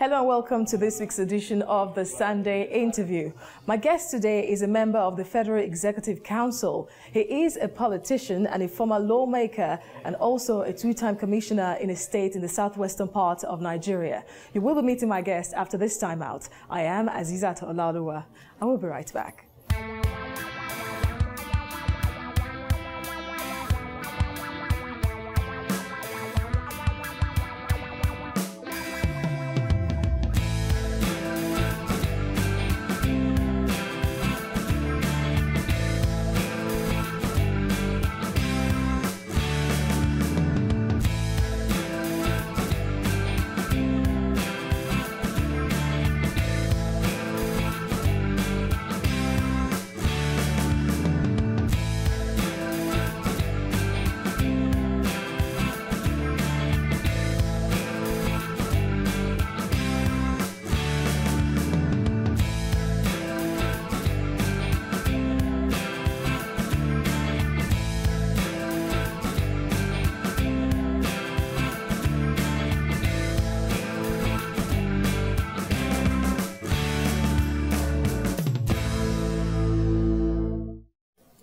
Hello and welcome to this week's edition of the Sunday Interview. My guest today is a member of the Federal Executive Council. He is a politician and a former lawmaker and also a two-time commissioner in a state in the southwestern part of Nigeria. You will be meeting my guest after this time out. I am Azizat Olaoluwa. I will be right back.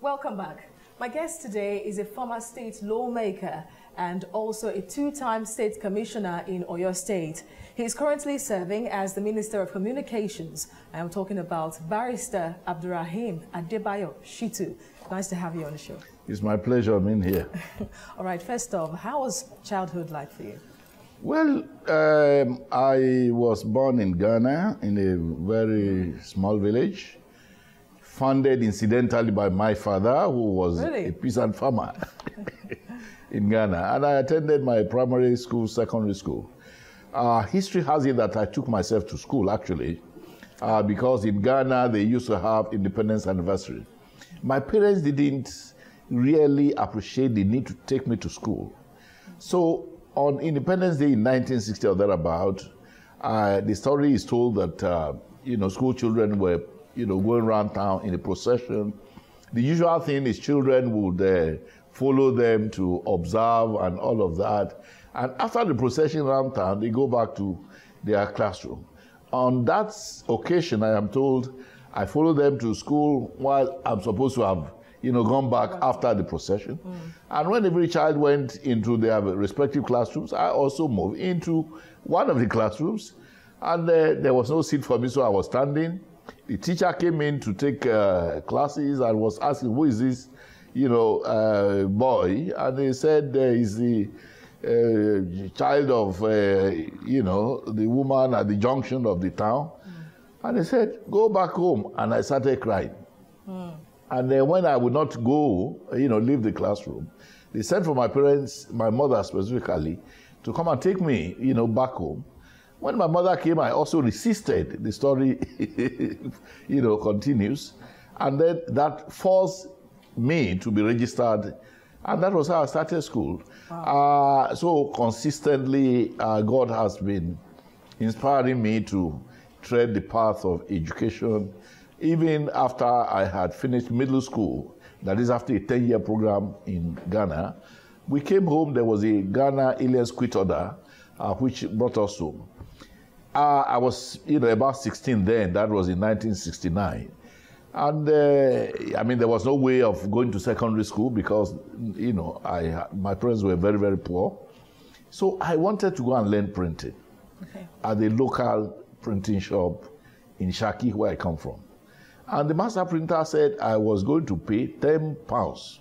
Welcome back. My guest today is a former state lawmaker and also a two-time state commissioner in Oyo State. He is currently serving as the Minister of Communications. I am talking about Barrister Abdurrahim Adebayo Shittu. Nice to have you on the show. It's my pleasure being here. All right, first off, how was childhood like for you? Well, I was born in Ghana in a very small village, founded incidentally by my father, who was a peasant farmer in Ghana. And I attended my primary school, secondary school. History has it that I took myself to school, actually, because in Ghana, they used to have independence anniversary. My parents didn't really appreciate the need to take me to school. So on Independence Day in 1960 or thereabout, the story is told that, school children were going around town in a procession. The usual thing is children would follow them to observe and all of that. And after the procession around town, they go back to their classroom. On that occasion, I am told, I follow them to school while I'm supposed to have, gone back after the procession. And when every child went into their respective classrooms, I also moved into one of the classrooms. And there was no seat for me, so I was standing. The teacher came in to take classes and was asking, who is this, boy? And they said, he's the child of, the woman at the junction of the town. And they said, go back home. And I started crying. And then when I would not go, leave the classroom, they sent for my parents, my mother specifically, to come and take me, back home. When my mother came, I also resisted. The story, continues. And then that forced me to be registered. And that was how I started school. Wow. So consistently, God has been inspiring me to tread the path of education. Even after I had finished middle school, that is after a 10-year program in Ghana, we came home. There was a Ghana aliens quit order, which brought us home. I was, about 16 then. That was in 1969. And, there was no way of going to secondary school because, my parents were very, very poor. So I wanted to go and learn printing at the local printing shop in Shaki, where I come from. And the master printer said I was going to pay £10.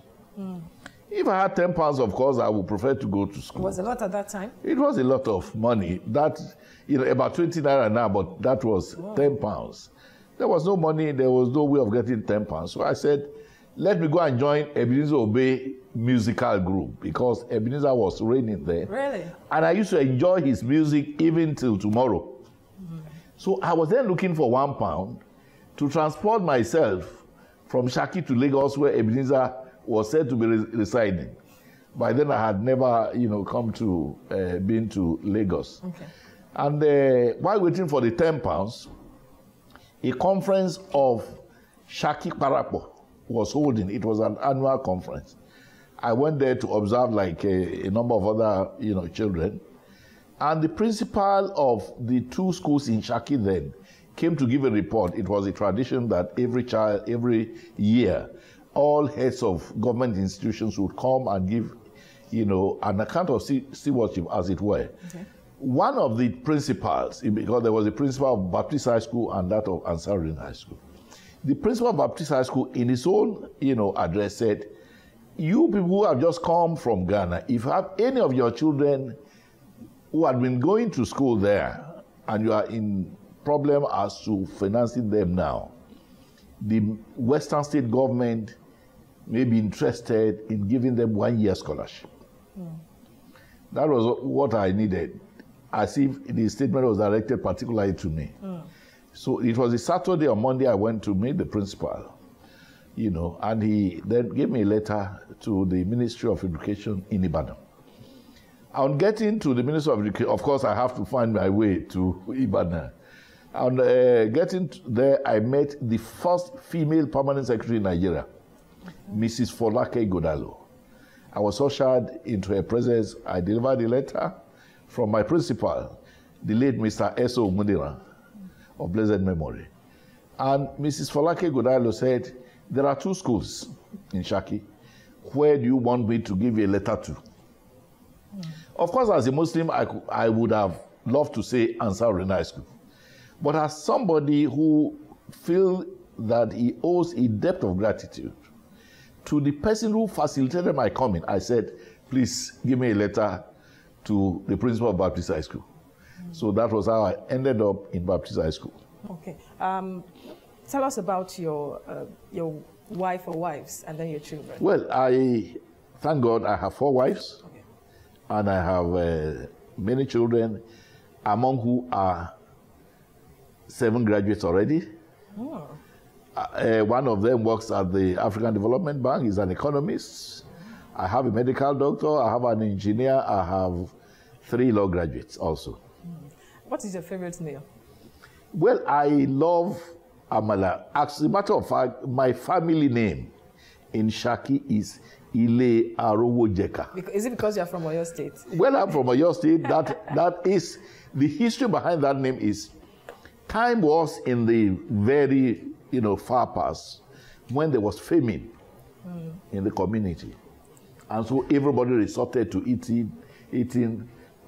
If I had £10, of course, I would prefer to go to school. It was a lot at that time? It was a lot of money. That, about 20 naira now, but that was £10. There was no money. There was no way of getting £10. So I said, let me go and join Ebenezer Obey musical group because Ebenezer was reigning there. Really? And I used to enjoy his music even till tomorrow. So I was then looking for £1 to transport myself from Shaki to Lagos, where Ebenezer was said to be residing. By then, I had never, been to Lagos. Okay. And while waiting for the £10, a conference of Shaki Parapo was holding. It was an annual conference. I went there to observe like a number of other, children. And the principal of the 2 schools in Shaki then came to give a report. It was a tradition that every year, all heads of government institutions would come and give, an account of stewardship, as it were. Okay. One of the principals, because there was a principal of Baptist High School and that of Ansarudin High School. The principal of Baptist High School, in his own, address, said, "You people who have just come from Ghana, if you have any of your children who had been going to school there and you are in problem as to financing them now, the Western state government may be interested in giving them 1-year scholarship." That was what I needed, as if the statement was directed particularly to me. So it was a Saturday or Monday I went to meet the principal, and he then gave me a letter to the Ministry of Education in Ibadan. On getting to the Ministry of Education, of course, I have to find my way to Ibadan. On getting there, I met the first female permanent secretary in Nigeria, Mrs. Folake Godalo. I was ushered into her presence. I delivered a letter from my principal, the late Mr. S.O. Mudira, of blessed memory. And Mrs. Folake Godalo said, "There are 2 schools in Shaki. Where do you want me to give you a letter to?" Of course, as a Muslim, I would have loved to say Ansarudin High School. But as somebody who feels that he owes a debt of gratitude to the person who facilitated my coming, I said, "Please give me a letter to the principal of Baptist High School." So that was how I ended up in Baptist High School. Okay. Tell us about your wife or wives and then your children. Well, thank God I have 4 wives. Okay. And I have many children, among who are 7 graduates already. Oh. One of them works at the African Development Bank. He's an economist. I have a medical doctor. I have an engineer. I have 3 law graduates also. What is your favorite meal? Well, I love amala. As a matter of fact, my family name in Shaki is Ile Arowojeka. Is it because you're from Oyo State? Well, I'm from Oyo State. That is, the history behind that name is, time was in the very, far past when there was famine in the community. And so everybody resorted to eating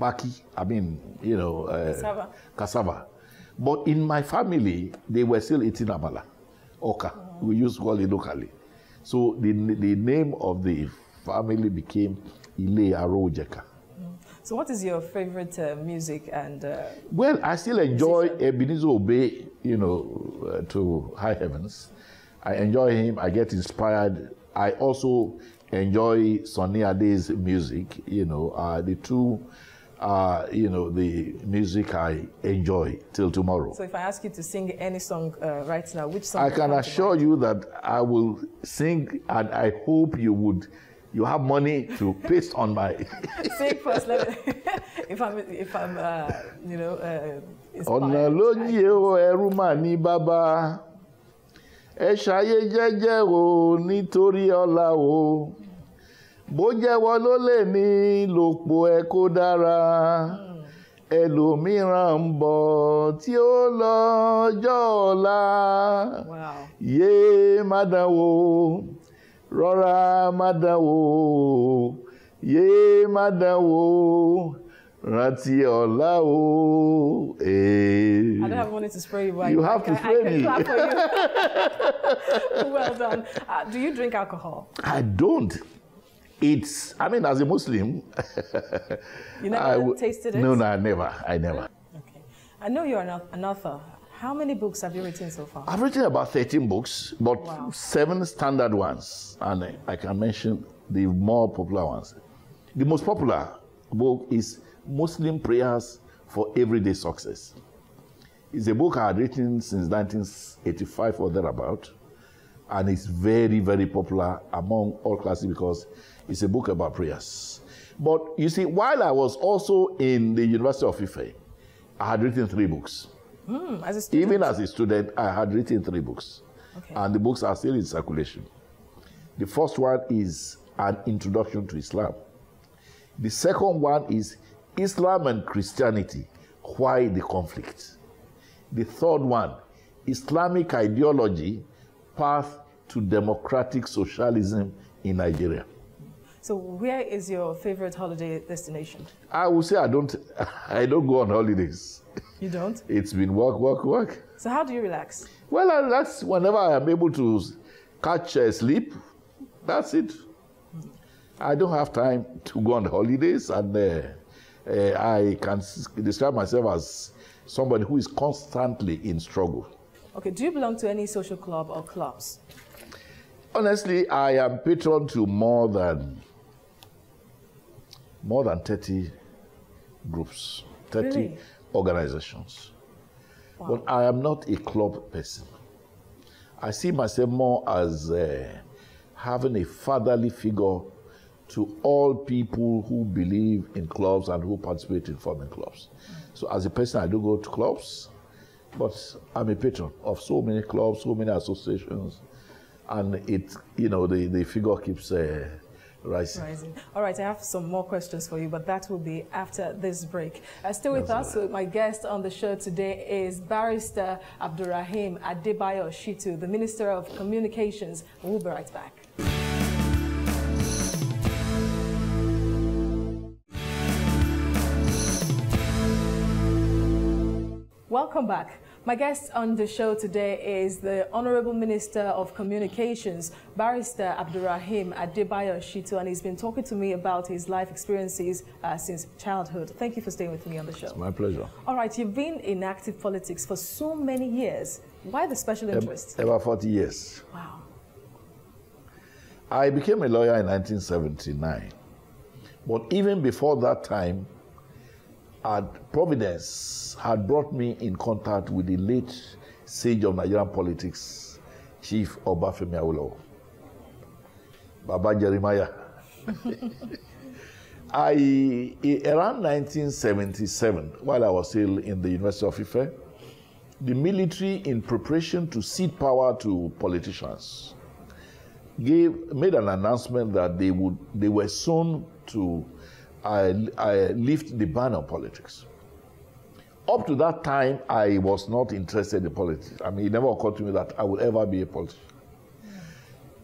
maki, cassava. But in my family, they were still eating amala, oka. We used to call it locally. So the name of the family became Ile Arojeka. So what is your favorite music and Well, I still enjoy Ebenezer Obey, to high heavens. I enjoy him. I get inspired. I also enjoy Sunny Ade's music. The 2 the music I enjoy till tomorrow. So if I ask you to sing any song right now, which song? I can assure you that I will sing, and I hope you have money to paste on my... Sing first, if I'm inspired. Bó jẹ́wọ́ ló lè ní lòpọ̀ ẹ kó dára, ẹlòmíràn ń bọ̀ tí ó lọ́jọ́ ọ̀la. Yé má dánwò, rọra má dánwò, yé má dánwò, rántí ọ̀la o. I don't have money to spray you, but you have to spray me. I can clap for you. Well done. Do you drink alcohol? I don't. As a Muslim, you never tasted it? No, I never. Okay. I know you're an author. How many books have you written so far? I've written about 13 books, but 7 standard ones, and I can mention the more popular ones. The most popular book is Muslim Prayers for Everyday Success. It's a book I had written since 1985 or thereabout, and it's very, very popular among all classes because it's a book about prayers. But you see, while I was also in the University of Ife, I had written 3 books. As a student? Even as a student, I had written 3 books. Okay. And the books are still in circulation. The first one is An Introduction to Islam. The second one is Islam and Christianity, why the conflict? The third one, Islamic ideology, path to democratic socialism in Nigeria. So where is your favorite holiday destination? I would say I don't go on holidays. You don't? It's been work, work, work. So how do you relax? Well, I relax whenever I am able to catch sleep. That's it. I don't have time to go on holidays, and I can describe myself as somebody who is constantly in struggle. Okay, do you belong to any social club or clubs? Honestly, I am patron to more than 30 groups, 30 Really? organizations. Wow. But I am not a club person. I see myself more as having a fatherly figure to all people who believe in clubs and who participate in forming clubs. So as a person, I do go to clubs, but I'm a patron of so many clubs, so many associations, and the figure keeps rising. All right, I have some more questions for you, but that will be after this break. Stay with us. So my guest on the show today is Barrister Abdurrahim Adebayo Shittu, the Minister of Communications. We'll be right back. Welcome back. My guest on the show today is the Honorable Minister of Communications, Barrister Abdurrahim Adebayo Shittu, and he's been talking to me about his life experiences since childhood. Thank you for staying with me on the show. It's my pleasure. All right, you've been in active politics for so many years. Why the special interest? About 40 years. Wow. I became a lawyer in 1979. But even before that time, Providence had brought me in contact with the late sage of Nigerian politics, Chief Obafemi Awolowo, Baba Jeremiah. Around 1977, while I was still in the University of Ife, the military, in preparation to cede power to politicians, made an announcement that they were soon to lift the ban on politics. Up to that time, I was not interested in politics. I mean, it never occurred to me that I would ever be a politician.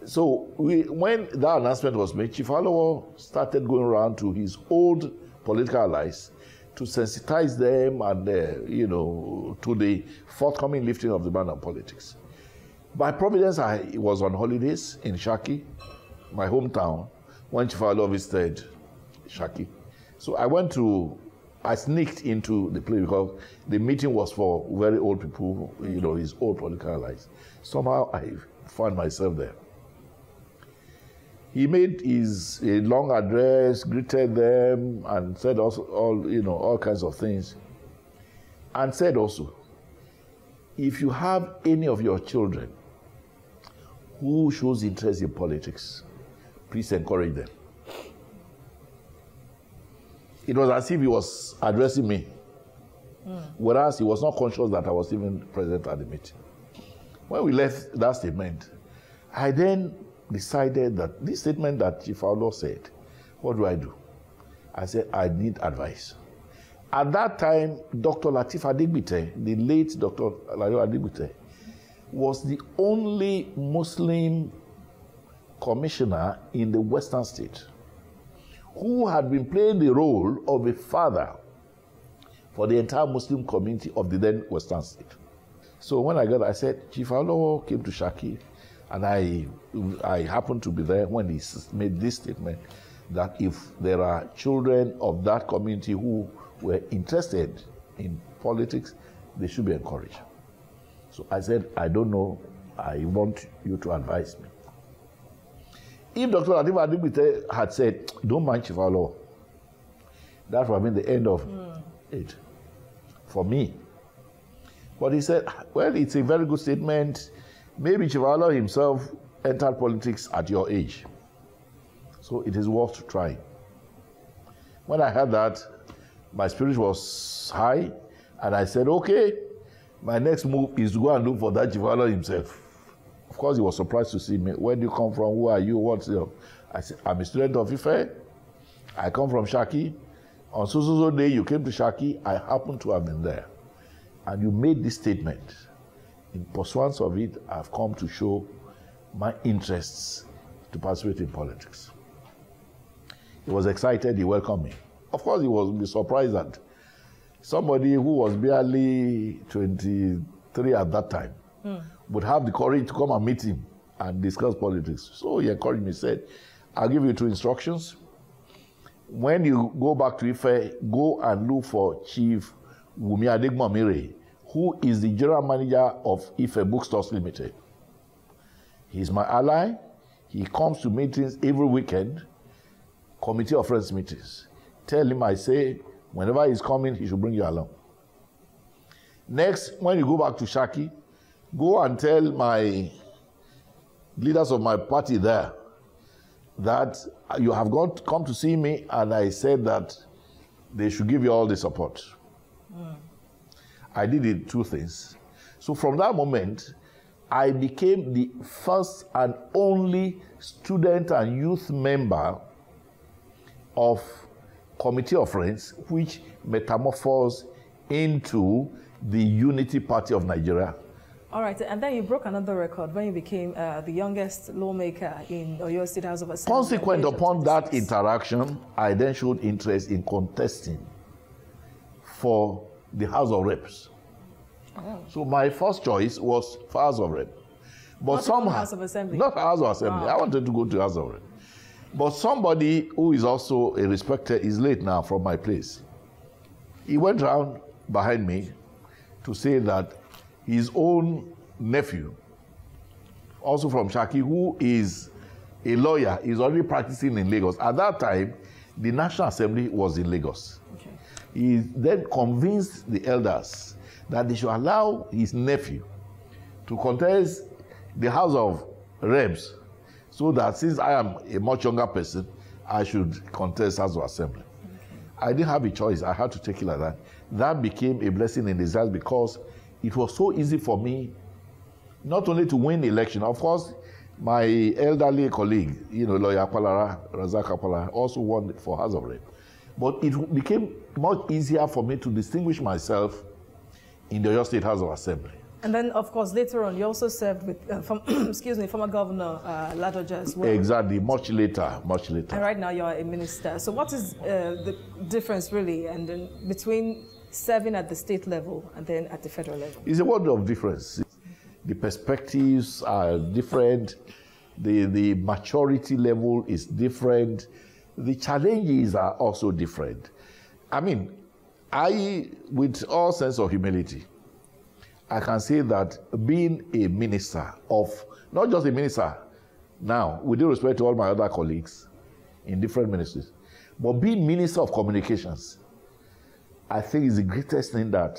So when that announcement was made, Chief Awolowo started going around to his old political allies to sensitize them and, to the forthcoming lifting of the ban on politics. By Providence, I was on holidays in Shaki, my hometown, when Chief Awolowo visited Shaki. So I sneaked into the place because the meeting was for very old people, his old political allies. Somehow I found myself there. He made a long address, greeted them, and said also all kinds of things. And said also, if you have any of your children who shows interest in politics, please encourage them. It was as if he was addressing me, whereas he was not conscious that I was even present at the meeting. When we left that statement, I then decided that this statement that Chief Awolowo said, what do I do? I said, I need advice. At that time, Dr. Lateef Adegbite, the late Dr. Lateef Adegbite, was the only Muslim commissioner in the Western state who had been playing the role of a father for the entire Muslim community of the then Western state. So when I said, Chief Awolowo came to Shaki, and I happened to be there when he made this statement that if there are children of that community who were interested in politics, they should be encouraged. So I said, I don't know, I want you to advise me. If Dr. Lateef Adegbite had said, don't mind Chief Awolowo, that would have been the end of it for me. But he said, well, it's a very good statement. Maybe Chief Awolowo himself entered politics at your age. So it is worth trying. When I heard that, my spirit was high, and I said, okay, my next move is to go and look for that Chief Awolowo himself. Of course, he was surprised to see me. Where do you come from? Who are you? What's your? I said, I'm a student of Ife. I come from Shaki. on so day you came to Shaki, I happened to have been there. And you made this statement. In pursuance of it, I've come to show my interests to participate in politics. He was excited, he welcomed me. Of course, he was surprised that somebody who was barely 23 at that time would have the courage to come and meet him and discuss politics. So he encouraged me, said, I'll give you 2 instructions. When you go back to Ife, go and look for Chief Wumi Adegmamire, who is the general manager of Ife Bookstores Limited. He's my ally. He comes to meetings every weekend, committee of friends meetings. Tell him I say, whenever he's coming, he should bring you along. Next, when you go back to Shaki, go and tell my leaders of my party there that you have come to see me, and I said that they should give you all the support. I did it 2 things. So from that moment, I became the first and only student and youth member of Committee of Friends, which metamorphosed into the Unity Party of Nigeria. All right, and then you broke another record when you became the youngest lawmaker in Oyo State House of Assembly. Consequent upon that interaction, I then showed interest in contesting for the House of Reps. Oh. So my first choice was for House of Reps. But not somehow, House of Assembly. Not House of Assembly. I wanted to go to House of Reps. But somebody who is also a respected is late now from my place. He went round behind me to say that his own nephew, also from Shaki, who is a lawyer, is already practicing in Lagos. At that time, the National Assembly was in Lagos. Okay. He then convinced the elders that they should allow his nephew to contest the House of Reps, so that since I am a much younger person, I should contest House of Assembly. Okay. I didn't have a choice. I had to take it like that. That became a blessing in disguise because it was so easy for me not only to win the election. Of course, my elderly colleague, lawyer Razak Apalara, also won for House of Reps. But it became much easier for me to distinguish myself in the Oyo State House of Assembly. And then, of course, later on, you also served with, former Governor Ladoja as well. Exactly, much later. And right now, you're a minister. So what is the difference, really, and then between serving at the state level and then at the federal level? It's a world of difference. The perspectives are different. The maturity level is different. The challenges are also different. I mean, with all sense of humility, I can say that being a minister of, not just a minister now, with due respect to all my other colleagues in different ministries, but being minister of communications, I think is the greatest thing that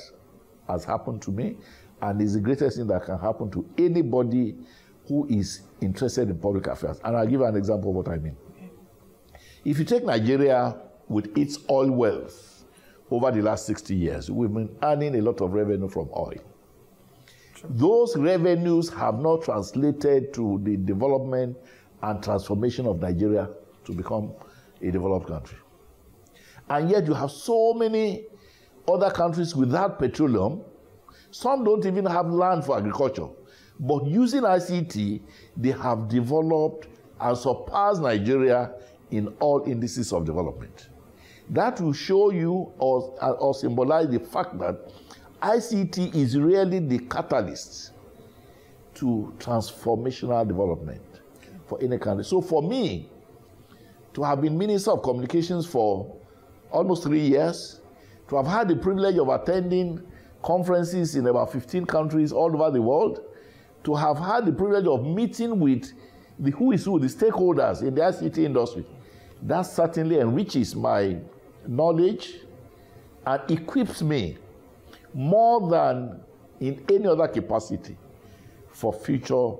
has happened to me, and is the greatest thing that can happen to anybody who is interested in public affairs. And I'll give you an example of what I mean. Okay. If you take Nigeria with its oil wealth over the last 60 years, we've been earning a lot of revenue from oil. Those revenues have not translated to the development and transformation of Nigeria to become a developed country. And yet you have so many other countries without petroleum. Some don't even have land for agriculture. But using ICT, they have developed and surpassed Nigeria in all indices of development. That will show you or symbolize the fact that ICT is really the catalyst to transformational development for any country. So for me, to have been Minister of Communications for almost 3 years, to have had the privilege of attending conferences in about 15 countries all over the world, to have had the privilege of meeting with the who is who, the stakeholders in the ICT industry, that certainly enriches my knowledge and equips me more than in any other capacity for future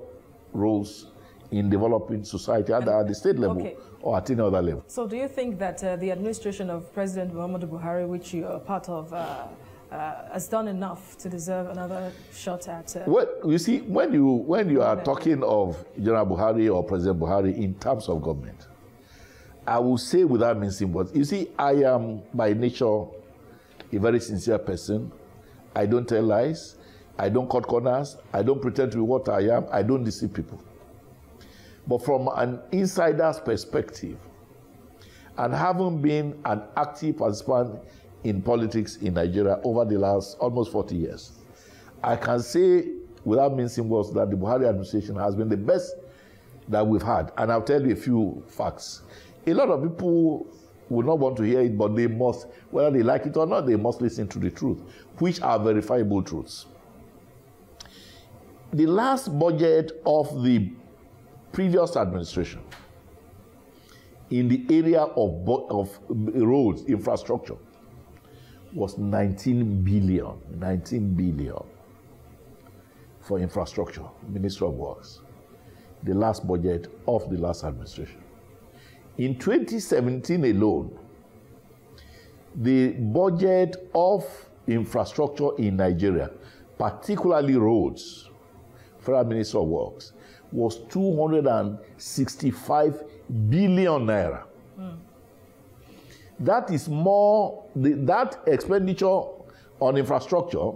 roles in developing society, either at the state level or at any other level. So do you think that the administration of President Muhammadu Buhari, which you are part of, has done enough to deserve another shot at... Well, you see, when you are talking of General Buhari or President Buhari in terms of government, I will say without mincing words, you see, I am by nature a very sincere person. I don't tell lies. I don't cut corners. I don't pretend to be what I am. I don't deceive people. But from an insider's perspective, and having been an active participant in politics in Nigeria over the last almost 40 years, I can say without mincing words that the Buhari administration has been the best that we've had. And I'll tell you a few facts. A lot of people will not want to hear it, but they must, whether they like it or not, they must listen to the truth, which are verifiable truths. The last budget of the previous administration in the area of roads infrastructure was 19 billion for infrastructure, Ministry of Works, the last budget of the last administration. In 2017 alone, the budget of infrastructure in Nigeria, particularly roads, Federal Ministry of Works, was 265 billion naira. That is more, that expenditure on infrastructure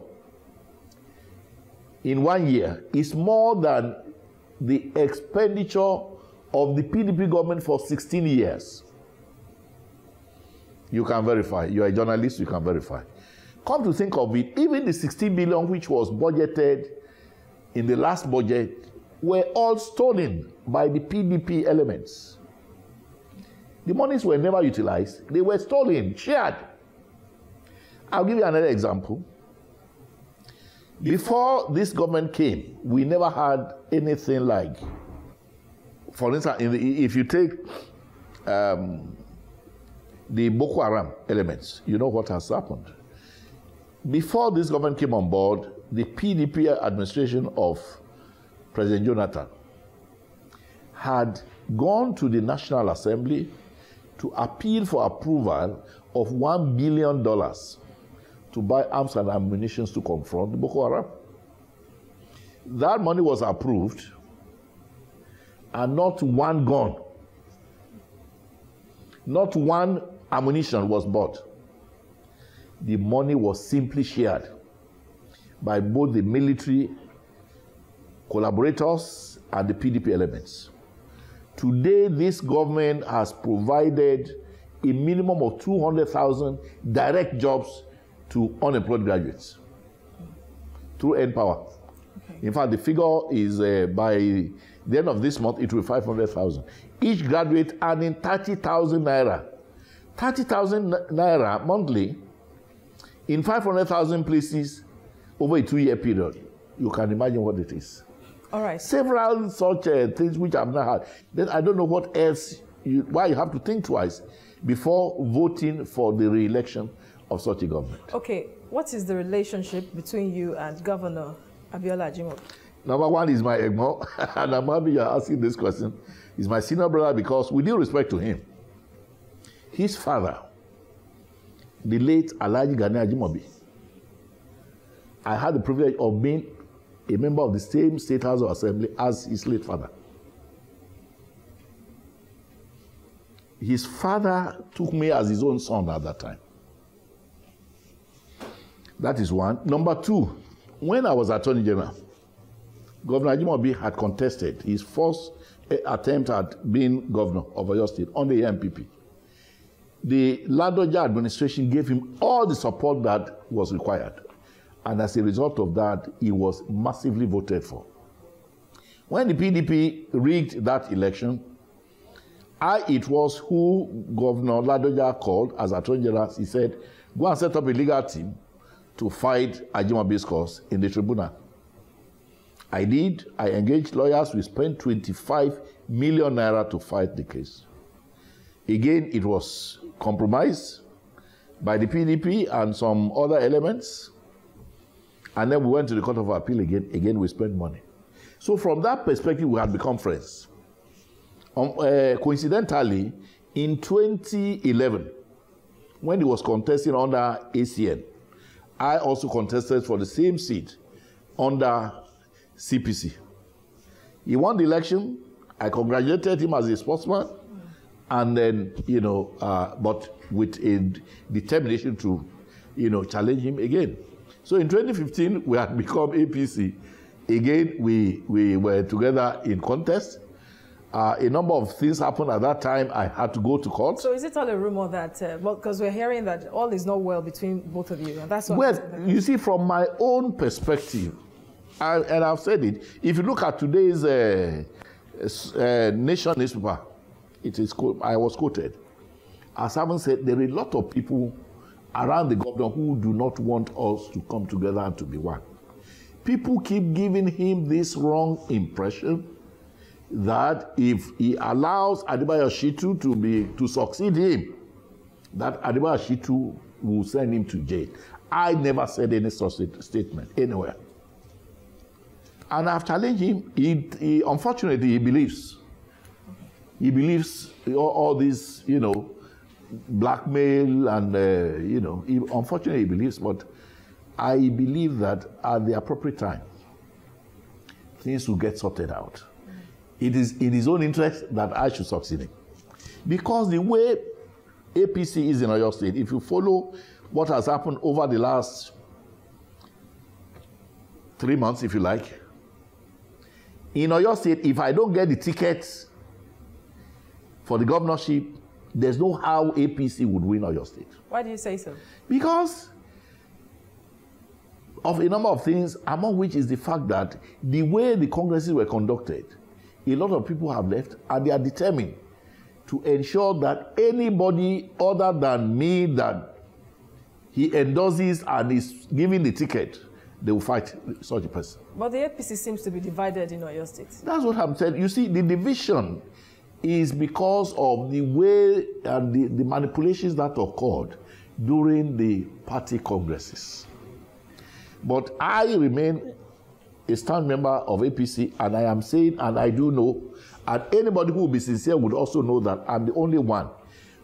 in 1 year is more than the expenditure of the PDP government for 16 years. You can verify. You are a journalist, you can verify. Come to think of it, even the 16 billion which was budgeted in the last budget were all stolen by the PDP elements. The monies were never utilized. They were stolen, shared. I'll give you another example. Before this government came, we never had anything like, for instance, if you take the Boko Haram elements, you know what has happened. Before this government came on board, the PDP administration of President Jonathan had gone to the National Assembly to appeal for approval of $1 billion to buy arms and ammunition to confront the Boko Haram. That money was approved, and not one gun, not one ammunition was bought. The money was simply shared by both the military collaborators and the PDP elements. Today, this government has provided a minimum of 200,000 direct jobs to unemployed graduates through N-Power. Okay. In fact, the figure is by the end of this month, it will be 500,000. Each graduate earning 30,000 naira. 30,000 naira monthly in 500,000 places over a 2-year period. You can imagine what it is. All right. Several such things which I've not had. Then I don't know what else, why you have to think twice before voting for the re-election of such a government. Okay, what is the relationship between you and Governor Abiola Ajimobi? Number one is my Egmo, and I'm happy you're asking this question. He's my senior brother because, with due respect to him, his father, the late Alhaji Gani Ajimobi, I had the privilege of being a member of the same State House of Assembly as his late father. His father took me as his own son at that time. That is one. Number two, when I was Attorney General, Governor Ajimobi had contested his first attempt at being governor of Oyo State on the MPP. The Ladoja administration gave him all the support that was required. And as a result of that, he was massively voted for. When the PDP rigged that election, it was who Governor Ladoja called as Attorney General. He said, go and set up a legal team to fight Ajimobi's cause in the tribunal. I did. I engaged lawyers. We spent 25 million naira to fight the case. Again, it was compromised by the PDP and some other elements. And then we went to the Court of Appeal again. Again, we spent money. So from that perspective, we had become friends. Coincidentally, in 2011, when he was contesting under ACN, I also contested for the same seat under CPC. He won the election. I congratulated him as a sportsman. and then, but with a determination to, challenge him again. So in 2015, we had become APC. Again, we were together in contest. A number of things happened at that time. I had to go to court. So is it all a rumor that, because we're hearing that all is not well between both of you, and that's what... Well, you see, from my own perspective, and I've said it, if you look at today's Nation newspaper, I was quoted as having said there are a lot of people around the governor who do not want us to come together and to be one. People keep giving him this wrong impression that if he allows Adebayo Shittu to succeed him, that Adebayo Shittu will send him to jail. I never said any such statement anywhere. And I've challenged him. He unfortunately, he believes. He believes all this, blackmail and, unfortunately he believes, but I believe that at the appropriate time, things will get sorted out. It is in his own interest that I should succeed him. Because the way APC is in Oyo State, if you follow what has happened over the last 3 months, if you like, in Oyo State, if I don't get the tickets for the governorship, there's no how APC would win Oyo State. Why do you say so? Because of a number of things, among which is the fact that the way the congresses were conducted, a lot of people have left, and they are determined to ensure that anybody other than me that he endorses and is giving the ticket, they will fight such a person. But the APC seems to be divided in Oyo State. That's what I'm saying. You see, the division is because of the way and the manipulations that occurred during the party congresses. But I remain a stand member of APC, and I am saying, and I do know, and anybody who will be sincere would also know that I'm the only one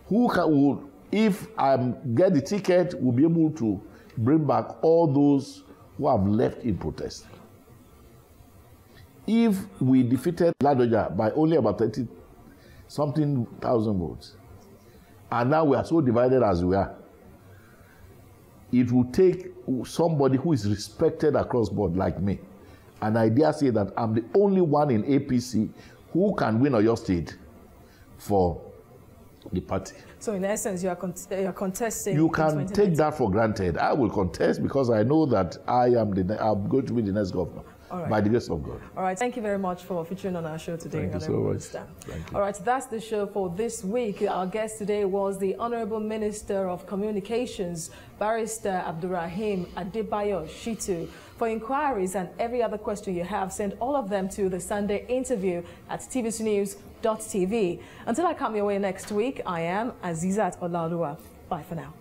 who if I get the ticket, will be able to bring back all those who have left in protest. If we defeated Ladoja by only about 30-something thousand votes, and now we are so divided as we are, it will take somebody who is respected across board like me. And I dare say that I'm the only one in APC who can win Oyo State for the party. So in essence, you're contesting. You can take that for granted. I will contest because I know that I'm going to be the next governor. Right. By the grace of God. All right. Thank you very much for featuring on our show today. Thank you so much. Thank you. All right. That's the show for this week. Our guest today was the Honorable Minister of Communications, Barrister Abdurrahim Adebayo Shittu. For inquiries and every other question you have, send all of them to the Sunday interview at tvcnews.tv. Until I come your way next week, I am Azizat Olaoluwa. Bye for now.